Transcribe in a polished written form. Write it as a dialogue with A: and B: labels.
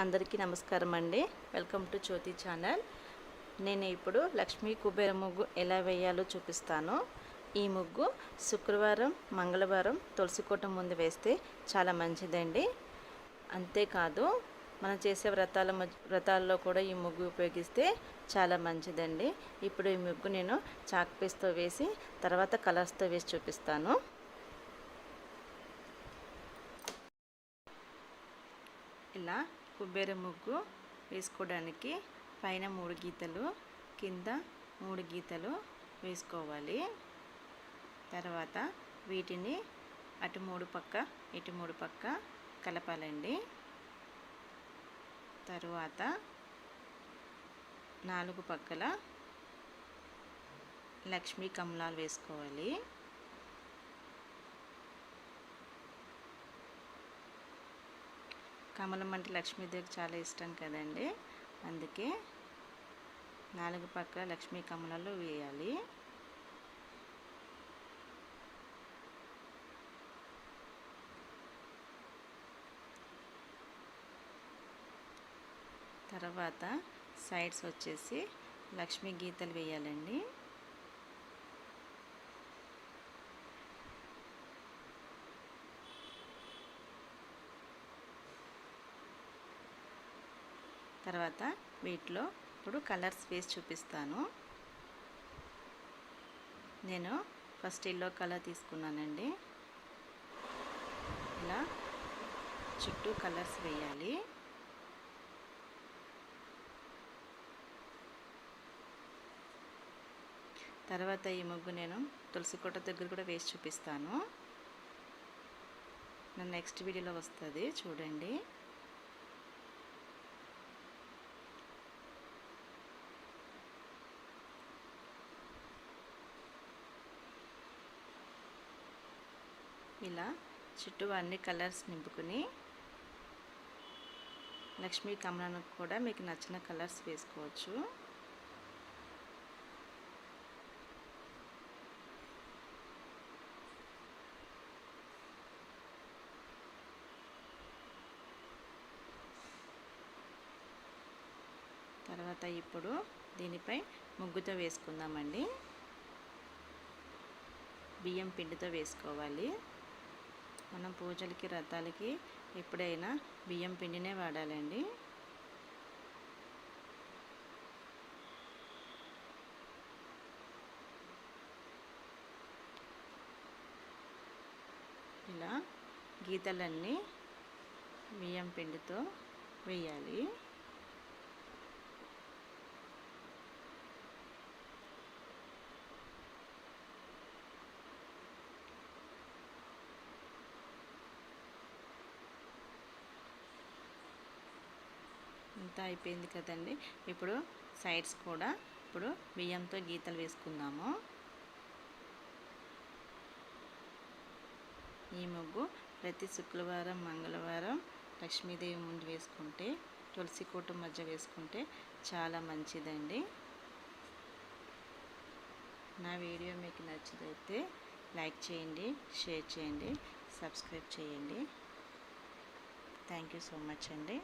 A: అందరికీ నమస్కారం అండి. Welcome to Jyothi channel. నేను ఇప్పుడు లక్ష్మీ కుబేర ముగ్గు ఎలా వేయాలో చూపిస్తాను. ఈ ముగ్గు శుక్రవారం, మంగళవారం తులసి కోట ముందు వేస్తే చాలా మంచిదండి. అంతేకాదు మనం చేసే వ్రతాల్లో కూడా ఈ ముగ్గు ఉపయోగిస్తే చాలా మంచిదండి. ఇప్పుడు ఈ ముగ్గు నేను చాక్ పీస్తో వేసి తర్వాత కలర్స్తో వేసి చూపిస్తాను. ఇలా కుబేర ముగ్గు వేసుకోవడానికి పైన 3 గీతలు, కింద 3 గీతలు వేసుకోవాలి. తర్వాత వీటిని అటు 3 పక్క ఇటు 3 పక్క కలపాలండి. తరువాత 4 పక్కల లక్ష్మీ కమలాలు వేసుకోవాలి. కమలం అంటే లక్ష్మీదేవికి చాలా ఇష్టం కదండి, అందుకే 4 పక్కల లక్ష్మీ కమలాలు వేయాలి. తర్వాత సైడ్స్ వచ్చేసి లక్ష్మీ గీతలు వేయాలండి. తర్వాత వీటిలో ఇప్పుడు కలర్స్ వేసి చూపిస్తాను. నేను ఫస్ట్ ఎల్లో కలర్ తీసుకున్నానండి. ఇలా చుట్టూ కలర్స్ వేయాలి. తర్వాత ఈ ముగ్గు నేను తులసి కోట దగ్గర కూడా వేసి చూపిస్తాను. నా నెక్స్ట్ వీడియోలో వస్తుంది, చూడండి. ఇలా చుట్టూ అన్ని కలర్స్ నింపుకుని లక్ష్మీ కమలానికి కూడా మీకు నచ్చిన కలర్స్ వేసుకోవచ్చు. తర్వాత ఇప్పుడు దీనిపై ముగ్గుతో వేసుకుందామండి. బియ్యం పిండితో వేసుకోవాలి. మనం పూజలకి, వ్రతాలకి ఎప్పుడైనా బియ్యం పిండినే వాడాలండి. ఇలా గీతలన్నీ బియ్యం పిండితో వేయాలి. అంతా అయిపోయింది కదండి. ఇప్పుడు సైడ్స్ కూడా ఇప్పుడు బియ్యంతో గీతలు వేసుకుందాము. ఈ ముగ్గు ప్రతి శుక్రవారం, మంగళవారం లక్ష్మీదేవి ముందు వేసుకుంటే, తులసి కోట మధ్య వేసుకుంటే చాలా మంచిదండి. నా వీడియో మీకు నచ్చితే లైక్ చేయండి, షేర్ చేయండి, సబ్స్క్రైబ్ చేయండి. థ్యాంక్ యూ సో మచ్ అండి.